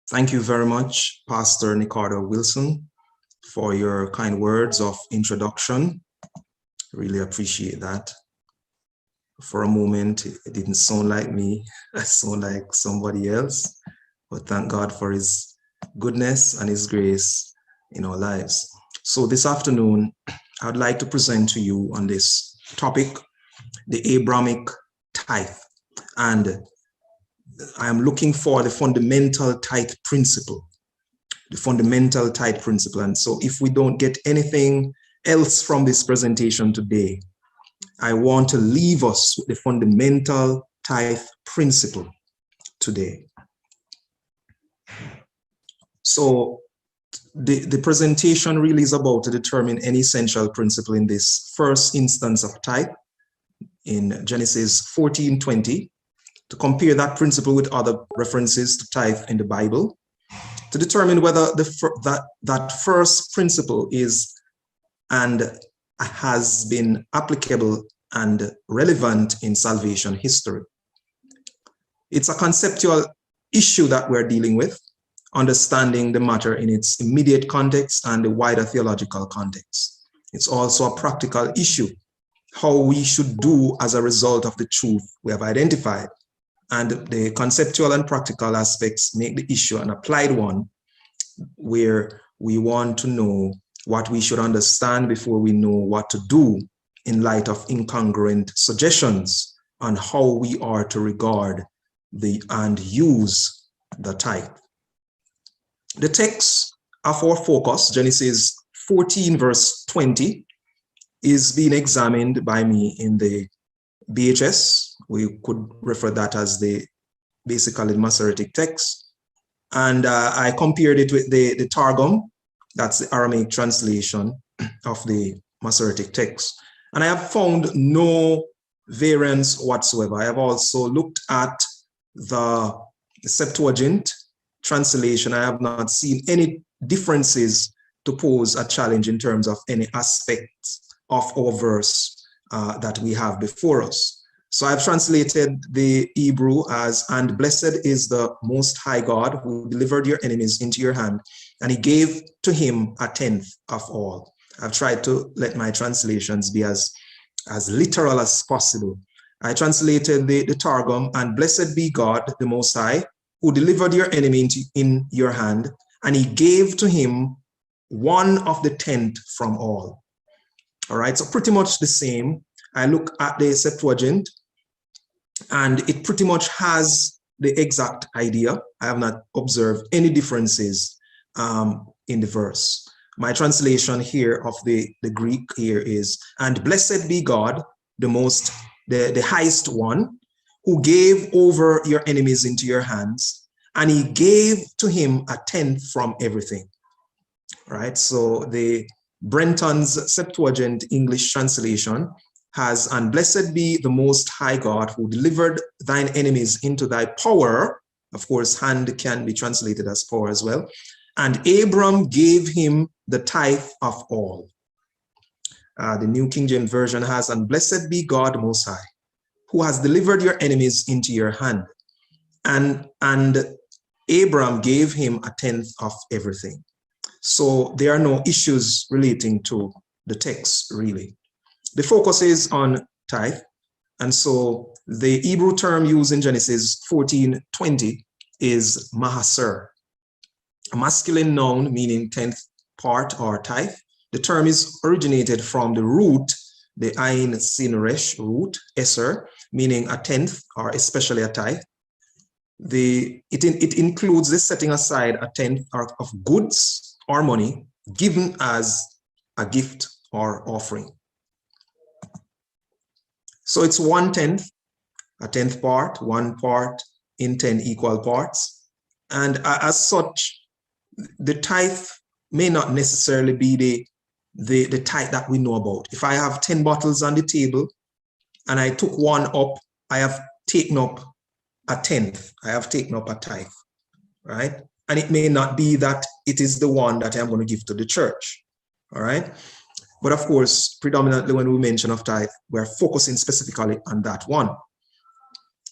Thank you very much, Pastor Ricardo Wilson, for your kind words of introduction. Really appreciate that. For a moment, it didn't sound like me. I sound like somebody else, but thank God for his goodness and his grace in our lives. So this afternoon, I'd like to present to you on this topic, the Abrahamic Tithe. And I am looking for the fundamental tithe principle, the fundamental tithe principle. And so if we don't get anything else from this presentation today, I want to leave us with the fundamental tithe principle today. So the presentation really is about to determine any essential principle in this first instance of tithe in Genesis 14:20, to compare that principle with other references to tithe in the Bible, to determine whether that first principle is and has been applicable and relevant in salvation history. It's a conceptual issue that we're dealing with, understanding the matter in its immediate context and the wider theological context. It's also a practical issue, how we should do as a result of the truth we have identified. And the conceptual and practical aspects make the issue an applied one, where we want to know what we should understand before we know what to do in light of incongruent suggestions on how we are to regard and use the tithe. The text of our focus, Genesis 14 verse 20, is being examined by me in the BHS. We could refer that as basically the Masoretic text. And I compared it with the Targum, that's the Aramaic translation of the Masoretic text. And I have found no variance whatsoever. I have also looked at the Septuagint translation. I have not seen any differences to pose a challenge in terms of any aspects of our verse that we have before us. So I've translated the Hebrew as, "And blessed is the Most High God who delivered your enemies into your hand, and he gave to him a tenth of all." I've tried to let my translations be as literal as possible. I translated the Targum, "And blessed be God, the Most High, who delivered your enemy in your hand, and he gave to him 1/10 from all." All right, so pretty much the same. I look at the Septuagint, and it pretty much has the exact idea. I have not observed any differences in the verse. My translation here of the Greek here is, "And blessed be God, the highest one, who gave over your enemies into your hands, and he gave to him a tenth from everything." All right, so the Brenton's Septuagint English translation has, "And blessed be the Most High God who delivered thine enemies into thy power." Of course, hand can be translated as power as well. "And Abram gave him the tithe of all." The New King James Version has, "And blessed be God Most High, who has delivered your enemies into your hand. And Abram gave him a tenth of everything." So there are no issues relating to the text, really. The focus is on tithe. And so the Hebrew term used in Genesis 14:20 is mahaser, a masculine noun meaning tenth part or tithe. The term is originated from the root, the ayin sin resh root, eser, meaning a tenth or especially a tithe. It includes the setting aside a tenth of goods or money given as a gift or offering. So it's 1/10, a tenth part, 1 part in 10 equal parts. And as such, the tithe may not necessarily be the tithe that we know about. If I have 10 bottles on the table and I took one up, I have taken up a tenth. I have taken up a tithe, right? And it may not be that it is the one that I'm going to give to the church, all right? But of course, predominantly when we mention of tithe, we're focusing specifically on that one.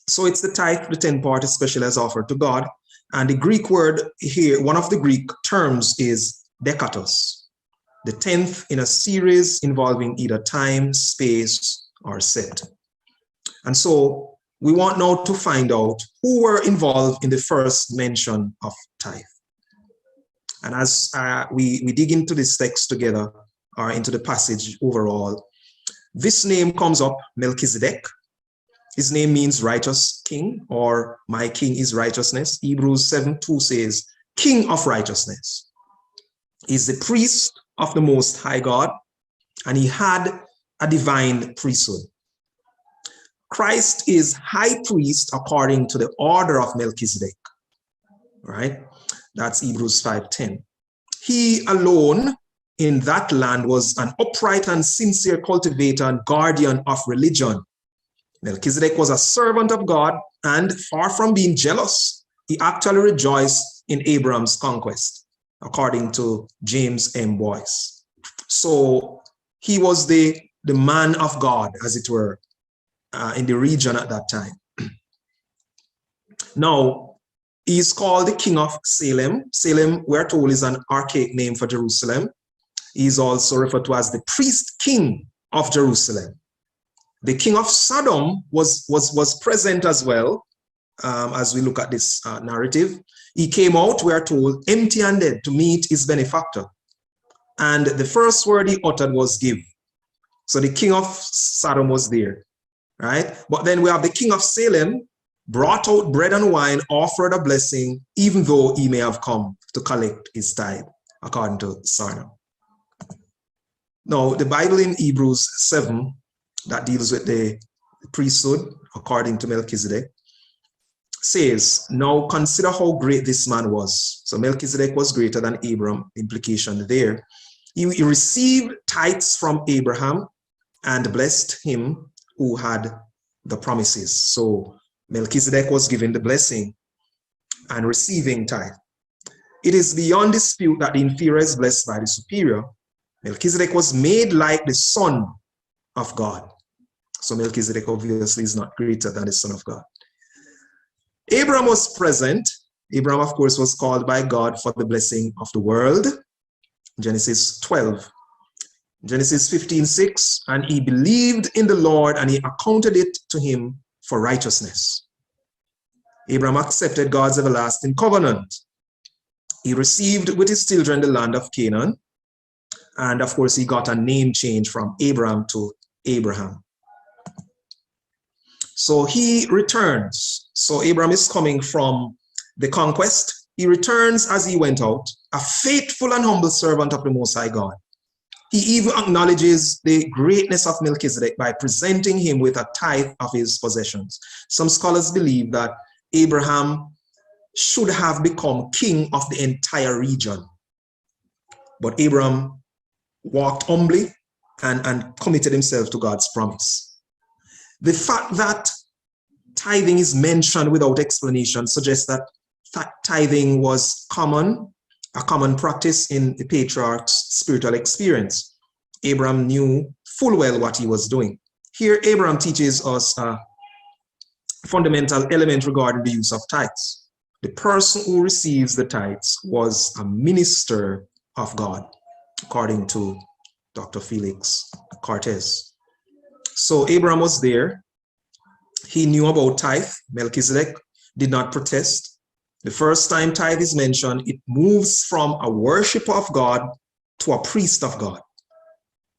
So it's the tithe, the 10 part, especially as offered to God, And the Greek word here, one of the Greek terms is dekatos, the 10th in a series involving either time, space, or set. And so we want now to find out who were involved in the first mention of tithe. And as we dig into this text together, or into the passage overall, this name comes up, Melchizedek. His name means righteous king, or my king is righteousness. Hebrews 7:2 says, king of righteousness. He's the priest of the Most High God, and he had a divine priesthood. Christ is high priest according to the order of Melchizedek, right? That's Hebrews 5:10. He alone in that land was an upright and sincere cultivator and guardian of religion. Melchizedek was a servant of God, and far from being jealous, he actually rejoiced in Abraham's conquest, according to James M. Boyce. So he was the man of God, as it were, in the region at that time. Now, he is called the king of Salem. Salem, we're told, is an archaic name for Jerusalem. He is also referred to as the priest king of Jerusalem. The king of Sodom was present as well, as we look at this narrative. He came out, we are told, empty-handed to meet his benefactor. And the first word he uttered was give. So the king of Sodom was there, right? But then we have the king of Salem, brought out bread and wine, offered a blessing, even though he may have come to collect his tithe, according to Sarna. Now, the Bible in Hebrews 7, that deals with the priesthood, according to Melchizedek, says, now consider how great this man was. So Melchizedek was greater than Abraham, implication there. He received tithes from Abraham and blessed him who had the promises. So Melchizedek was given the blessing and receiving tithe. It is beyond dispute that the inferior is blessed by the superior. Melchizedek was made like the Son of God. So Melchizedek obviously is not greater than the Son of God. Abraham was present. Abraham, of course, was called by God for the blessing of the world. Genesis 12. Genesis 15:6, and he believed in the Lord and he accounted it to him for righteousness. Abraham accepted God's everlasting covenant. He received with his children the land of Canaan. And of course, he got a name change from Abram to Abraham. So he returns. So Abraham is coming from the conquest. He returns as he went out, a faithful and humble servant of the Most High God. He even acknowledges the greatness of Melchizedek by presenting him with a tithe of his possessions. Some scholars believe that Abraham should have become king of the entire region. But Abraham walked humbly and committed himself to God's promise. The fact that tithing is mentioned without explanation suggests that tithing was a common practice in the patriarch's spiritual experience. Abraham knew full well what he was doing. Here, Abraham teaches us a fundamental element regarding the use of tithes. The person who receives the tithes was a minister of God, according to Dr. Felix Cortez. So Abraham was there. He knew about tithe. Melchizedek did not protest. The first time tithe is mentioned, it moves from a worshiper of God to a priest of God.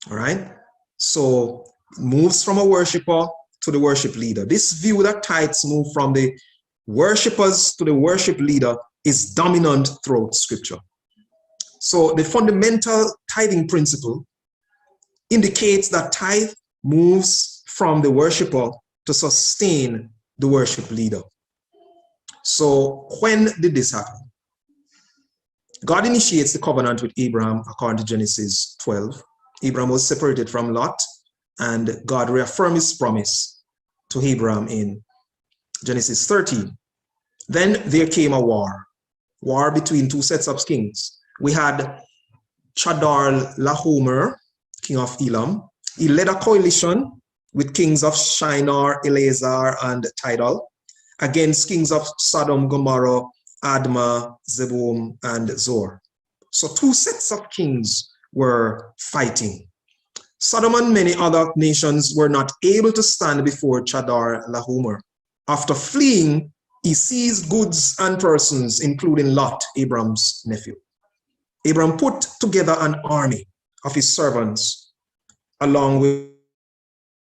All right? So it moves from a worshiper to the worship leader. This view that tithes move from the worshipers to the worship leader is dominant throughout Scripture. So the fundamental tithing principle indicates that tithe moves from the worshiper to sustain the worship leader. So when did this happen? God initiates the covenant with Abraham according to Genesis 12. Abraham was separated from Lot, and God reaffirmed his promise to Abraham in Genesis 13. Then there came a war between two sets of kings. We had Chedorlaomer, king of Elam. He led a coalition with kings of Shinar, Eleazar, and Tidal against kings of Sodom, Gomorrah, Admah, Zeboim, and Zor. So two sets of kings were fighting. Sodom and many other nations were not able to stand before Chadar Lahomer. After fleeing, he seized goods and persons, including Lot, Abram's nephew. Abram put together an army of his servants, along with